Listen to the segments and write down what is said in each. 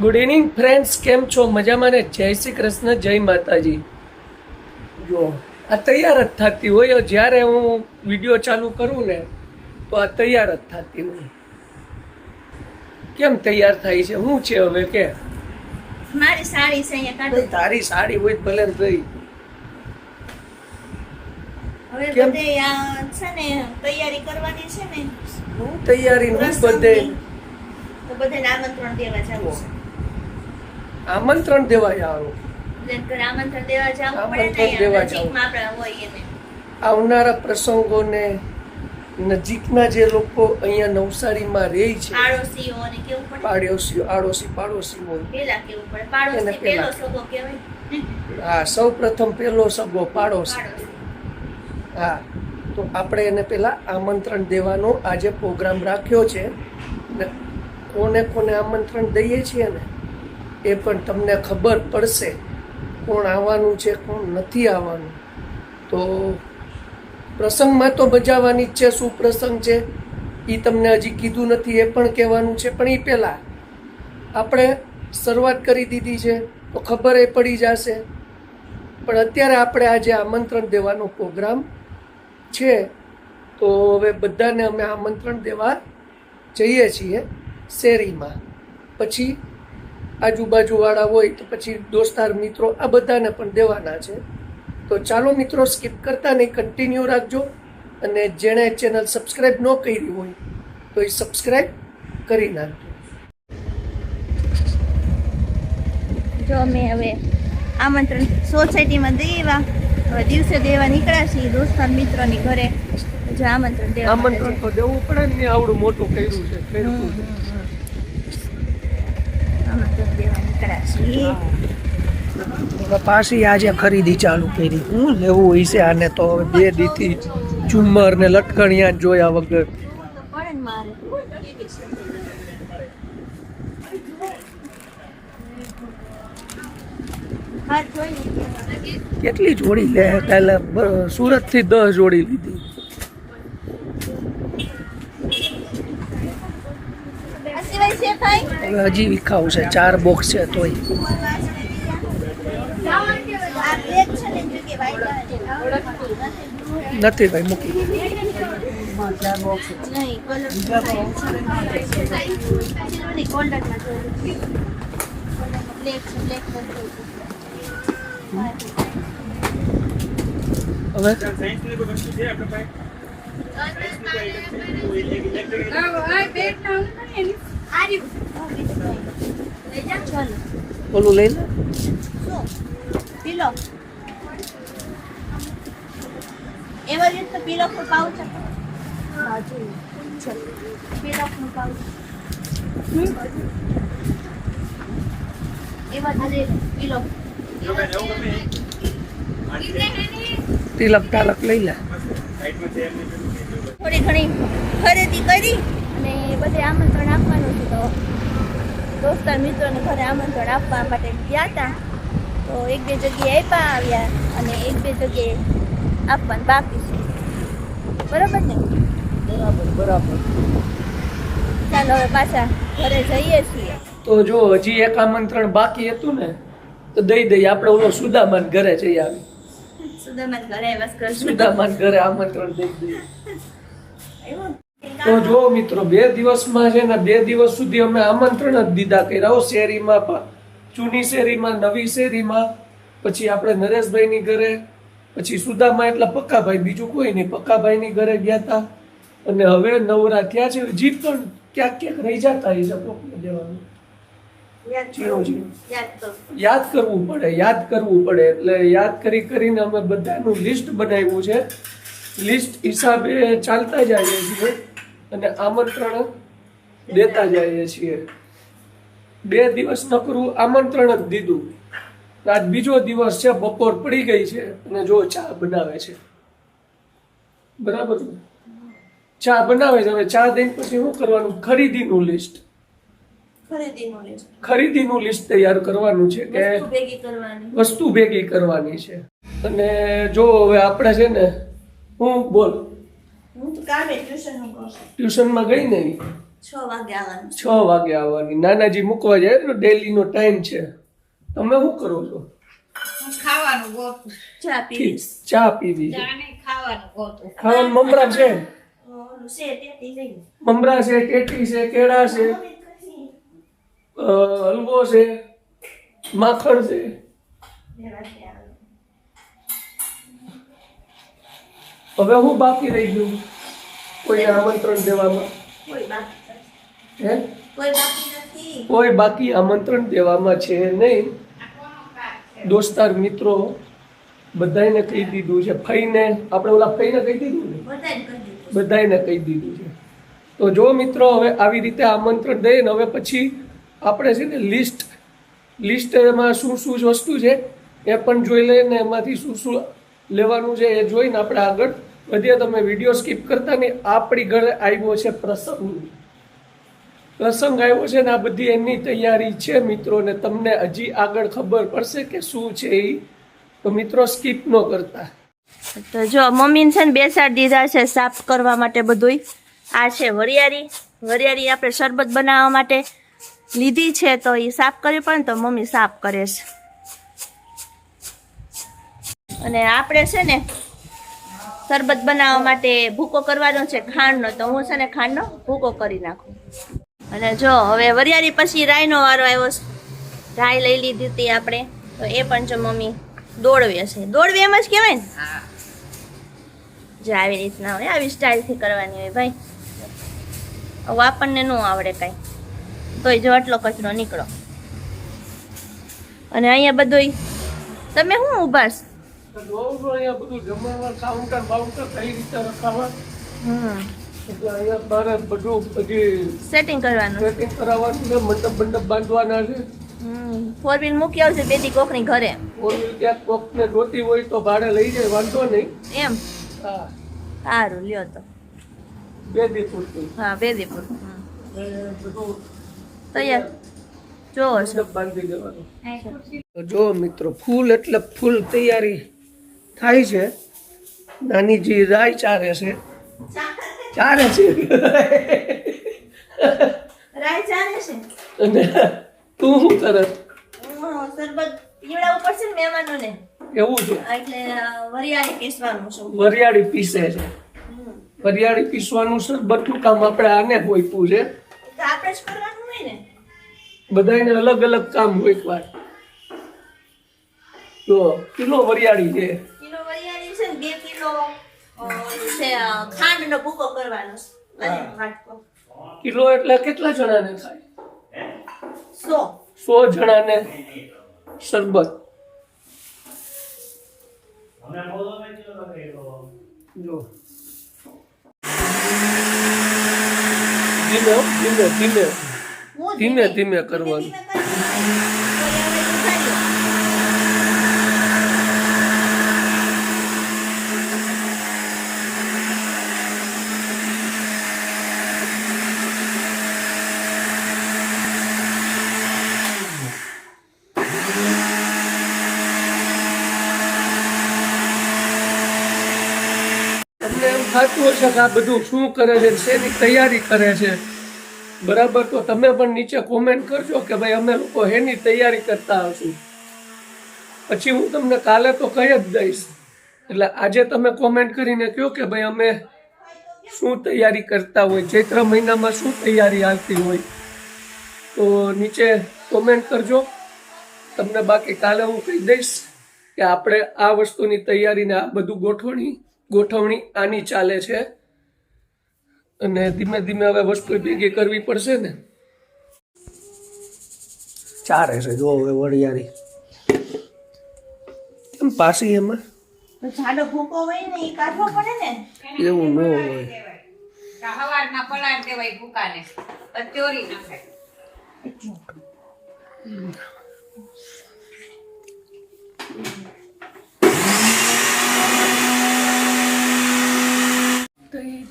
Good evening friends, કેમ છો? મજામાં ને? જય શ્રી કૃષ્ણ, જય માતાજી. જો આ તૈયાર જ થતી હોય, જ્યારે હું વિડીયો ચાલુ કરું ને તો આ તૈયાર જ થતી હોય. કેમ તૈયાર થાય છે? શું છે હવે કે મારી સાડી છે અહીંયા કાઢો. તારી સાડી હોય ભલે ને ગઈ. હવે કેમ? બધે આ છે ને તૈયારી કરવાની છે ને, હું તૈયારી હું બધે પ્રસંગની. તો બધાને આમંત્રણ દેવા જવું છે. આમંત્રણ દેવા આવો. એટલે ઘરે આમંત્રણ દેવા જવું પડે આમંત્રણ ને, દેવા નજીકમાં આપણે હોય એને. આવનારા પ્રસંગોને નજીકના જે લોકો અહીંયા નવસારીમાં રહે છે, પાડોશીઓને કેવું પડે, પાડોશીઓ પેલા કેવું પડે. પાડોશી એને પેલો પેલા. સગો કહેવાય. હા, સૌ પ્રથમ પેલો સગો પાડોશી. પાડોશી. હા, તો આપણે એને પેલા આમંત્રણ દેવાનો આજે પ્રોગ્રામ રાખ્યો છે ને કોને કોને આમંત્રણ દઈએ છીએ ને એ પણ તમને ખબર પડશે કોણ આવવાનું છે, કોણ નથી આવવાનું. તો પ્રસંગમાં તો બજાવવાની જ છે. શું પ્રસંગ છે એ તમને હજી કીધું નથી, એ પણ કહેવાનું છે. પણ એ પહેલાં આપણે શરૂઆત કરી દીધી છે તો ખબર એ પડી જશે. પણ અત્યારે આપણે આજે આમંત્રણ દેવાનો પ્રોગ્રામ છે. તો હવે બધાને અમે આમંત્રણ દેવા જઈએ છીએ શેરીમાં. પછી આજુબાજુવાળા હોય તો પછી દોસ્તાર મિત્રો આ બધાને પણ દેવાના છે. તો ચાલો મિત્રો, સ્કીપ કરતા નહીં, કન્ટિન્યુ રાખજો. અને જેણે ચેનલ સબસ્ક્રાઈબ ન કરી હોય તો એ સબસ્ક્રાઈબ કરી નાખજો. જો અમે હવે આમંત્રણ સોસાયટીમાં દેવા, હવે દિવસે દેવા નીકળ્યા છીએ દોસ્તાર મિત્રોની ઘરે. જો આમંત્રણ દેવા આમંત્રણ તો દેવું પડે ને, આવડું મોટું કર્યું છે. આમંત્રણ દેવા નીકળ્યા છીએ. પાછી આજે ખરીદી ચાલુ કરી. હું લેવું હોય છે આને તો હવે 2 દીથી ઝુમ્મર ને લટકણિયા જ જોયા વગર. તો પડે ને મારે. હા, જોઈ લીધી. કેટલી જોડી લે? કાલે સુરત થી 10 જોડી લીધી. આ સિવાય છે ભાઈ? હવે હજી વિખાવું છે, 4 બોક્સ છે તોય. આ બેગ છે ને જો કે ભાઈ નથી ભાઈ, મૂકી. નહીં, કોલ્ડરમાં જોયું. બ્લેક છે, બ્લેક પર હવે ઓલું લઈ લે. પીલો એવા રીતે પીલો નું પાઉચ પીલો નું પાઉચ એવા પીલો તિલક ટાલક લઈ લે. થોડી ઘણી ખરીદી કરી અને બધે આમંત્રણ આપવાનું છે. તો દોસ્તાર મિત્રોને ઘરે આમંત્રણ આપવા માટે ગયા હતા. તો 1-2 જગ્યાએ આવ્યા અને 1-2 જગ્યાએ આપવાનું બાકી છે. બરોબર ને? બરાબર. ચાલો હવે પાછા ઘરે જઈએ છીએ. તો જો હજી એક આમંત્રણ બાકી હતું ને તો દઈ દઈએ. આપણે ઓલો સુદામાન ઘરે જઈ આવી. સુદામાન ઘરે બસ કરશું. સુદામાન ઘરે આમંત્રણ દઈ દઈએ. તો જો મિત્રો, 2 દિવસમાં છે ને 2 દિવસ સુધી અમે આમંત્રણ જ દીધા કર્યા શેરીમાં, જૂની શેરીમાં, નવી શેરીમાં, પછી આપણે નરેશભાઈની ઘરે, પછી સુદામા એટલે પક્કાભાઈ, બીજું કોઈ નહીં. પક્કાભાઈની ઘરે ગયા હતા અને હવે નવરા થયા છે. હજી પણ ક્યાંક ક્યાંક રહી જતા એ સપોર્ટ દેવાનું. યાદ કરવું પડે. એટલે યાદ કરીને અમે બધાનું લિસ્ટ બનાવ્યું છે. લિસ્ટ હિસાબે ચાલતા જઈએ છીએ અને આમંત્રણ દેતા જઈએ છીએ. 2 દિવસ નકરું આમંત્રણ જ દીધું. આજ બીજો દિવસ છે, બપોર પડી ગઈ છે અને જો ચા બનાવે છે. બરાબર ને? ચા બનાવે છે. હવે ચા દઈને પછી શું કરવાનું? ખરીદીનું લિસ્ટ તૈયાર કરવાનું છે કે વસ્તુ ભેગી કરવાની છે. અને જો હવે આપણે છે ને, હું બોલ, હું તો કામે ટ્યુશનમાં ટ્યુશનમાં ગઈ ને 6 વાગે આવવાનું 6 વાગે આવવાની. નાનાજી મૂકવા જાય તો ડેલીનો ટાઈમ છે. તમે શું કરો છો? ખાવાનું ગોતું. ચા પીવીશ. ચા પીવી છે. જાણે ખાવાનું ગોતું. ખાવાનું મમરા છે, ઓલું છે તેતી જઈ મમરા છે, ટેટી છે, કેળા છે, હલવો છે, માખણ છે. હવે હું બાકી રહી ગયું કોઈને આમંત્રણ દેવામાં? કોઈ બાકી હે? કોઈ બાકી નથી. કોઈ બાકી આમંત્રણ દેવામાં છે નહીં. દોસ્તાર મિત્રો બધાને કહી દીધું છે. ફઈને આપણે ઓલા ફઈને કહી દીધું ને, બધાને કરી દીધું. બધાને કહી દીધું છે. તો જો મિત્રો હવે આવી રીતે આમંત્રણ દઈએ ને હવે પછી આપણે છે ને લિસ્ટમાં શું શું વસ્તુ છે એ પણ જોઈ લઈએ ને એમાંથી શું શું લેવાનું છે એ જોઈને આપણે આગળ વધીએ. તમે વિડીયો સ્કીપ કરતા નહીં. આપણી ઘરે આવ્યો છે પ્રસંગ આવ્યો છે ને આ બધી એની તૈયારી છે મિત્રો, ને તમને હજી આગળ ખબર પડશે કે શું છે એ. તો મિત્રો સ્કીપ ન કરતા. તો જો મમ્મીને છે ને બેસાડી દીધા છે સાફ કરવા માટે બધુંય. આ છે વરિયાળી આપણે શરબત બનાવવા માટે લીધી છે તો એ સાફ કરવી પડે ને તો મમ્મી સાફ કરે છે. અને આપણે છે ને શરબત બનાવવા માટે ભૂકો કરવાનો છે ખાંડનો, તો હું છે ને ખાંડનો ભૂકો કરી નાખું. અને જો હવે વરિયાળી પછી રાઈનો વારો આવ્યો છે. રાઈ લઈ લીધી હતી આપણે, તો એ પણ જો મમ્મી દોડવે છે. દોડવે એમ જ કહેવાય ને, હા. જે આવી રીતના હોય આવી સ્ટાઇલથી કરવાની હોય ભાઈ. હવે આપણને ન આવડે કાંઈ, તોય જો આટલો કચરો નીકળો. અને અહીંયા બધું તમે શું ઊભા છો? અહીંયા બધું જમણવાર કાઉન્ટર બાઉન્ટર કઈ રીતે રખાવા એટલે અહીંયા બારે બધું બધી સેટિંગ કરવાનું. સેટિંગ કરાવવાનું છે. મંડપ મંડપ બાંધવાના છે. 4 વ્હીલ મૂકી આવશે બેટી કોકની ઘરે. ક્યાંક કોકને જોતી હોય તો ભાડે લઈ જાય, વાંધો નહીં. એમ હા, સારું લ્યો તો. 2 દી પૂરતું હા વેદીપુર બધું તૈયાર જોવો છો. મંડપ બાંધી દેવાનું. તો જો મિત્રો ફૂલ એટલે ફૂલ તૈયારી થાય છે. નાનીજી રાય ચારે છે. રાય ચાલે છે. અને તું શું કરે? શરબત પીવડાવવું પડશે ને મહેમાનોને, એવું છે. એટલે વરિયાળી પીસવાનું છે. વરિયાળી પીસે છે. વરિયાળી પીસવાનું શરબતનું કામ આપણે આને હોઈપું છે. તો આપણે જ કરવાનું હોય ને. બધાને અલગ અલગ કામ હોય. એક વાર જો કિલો વરિયાળી છે. કિલો વરિયાળી છે ને 2 કિલો છે ખાંડનો ભૂકો કરવાનો છે. અને વાટકો કિલો એટલે કેટલા જણાને થાય? 100 જણાને શરબત. જો ધીમે ધીમે કરવાનું. તમને એમ થતું હશે કે આ બધું શું કરે છે, શેની તૈયારી કરે છે, બરાબર? તો તમે પણ નીચે કોમેન્ટ કરજો કે ભાઈ અમે લોકો હેની તૈયારી કરતા હશું. પછી હું તમને કાલે તો કહી જ દઈશ. એટલે આજે તમે કોમેન્ટ કરીને કહો કે ભાઈ અમે શું તૈયારી કરતા હોય, ચૈત્ર મહિનામાં શું તૈયારી આવતી હોય, તો નીચે કોમેન્ટ કરજો. તમને બાકી કાલે હું કહી દઈશ કે આપણે આ વસ્તુની તૈયારીને આ બધું ગોઠવણી આની ચાલે છે. અને ધીમે ધીમે હવે વસ્તુ ભેગી કરવી પડશે ને. ચારે છે જો હવે વરિયાળી કેમ પાછી એમાં જાડો ભૂકો હોય ને એ કાઢવો પડે ને. એવું ન હોય. હવારમાં પલાળ દેવાય ભૂકાને, ચોરી નાખે.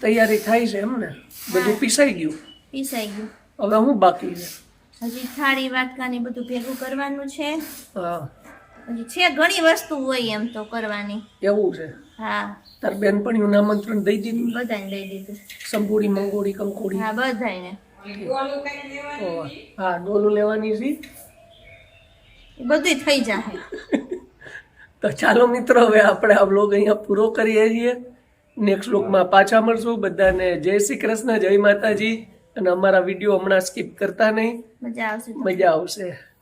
તૈયારી થાય છે એમ ને? બધું પીસાઈ ગયું? પીસાઈ ગયું. હવે હું બાકી છે? હજી થાળી વાટકાની બધું ભેગું કરવાનું છે. હા, હજી છે ઘણી વસ્તુ હોય એમ તો કરવાની. એવું છે? હા, તાર બેનપણીઓને આમંત્રણ દઈ દીધું? બધાને લઈ દીધું. સંપૂડી મંગોડી કંકોડી? હા, બધાને. તો હા ડોલું લેવાની છે. એ બધું થઈ જાય. તો ચાલો મિત્રો, હવે આપણે આ બ્લોગ અહીંયા પૂરો કરીએ છીએ. નેક્સ્ટ બ્લોગમાં પાછા મળશું. બધાને જય શ્રી કૃષ્ણ, જય માતાજી. અને અમારા વિડીયો હમણાં સ્કીપ કરતા નહીં, મજા આવશે. મજા આવશે.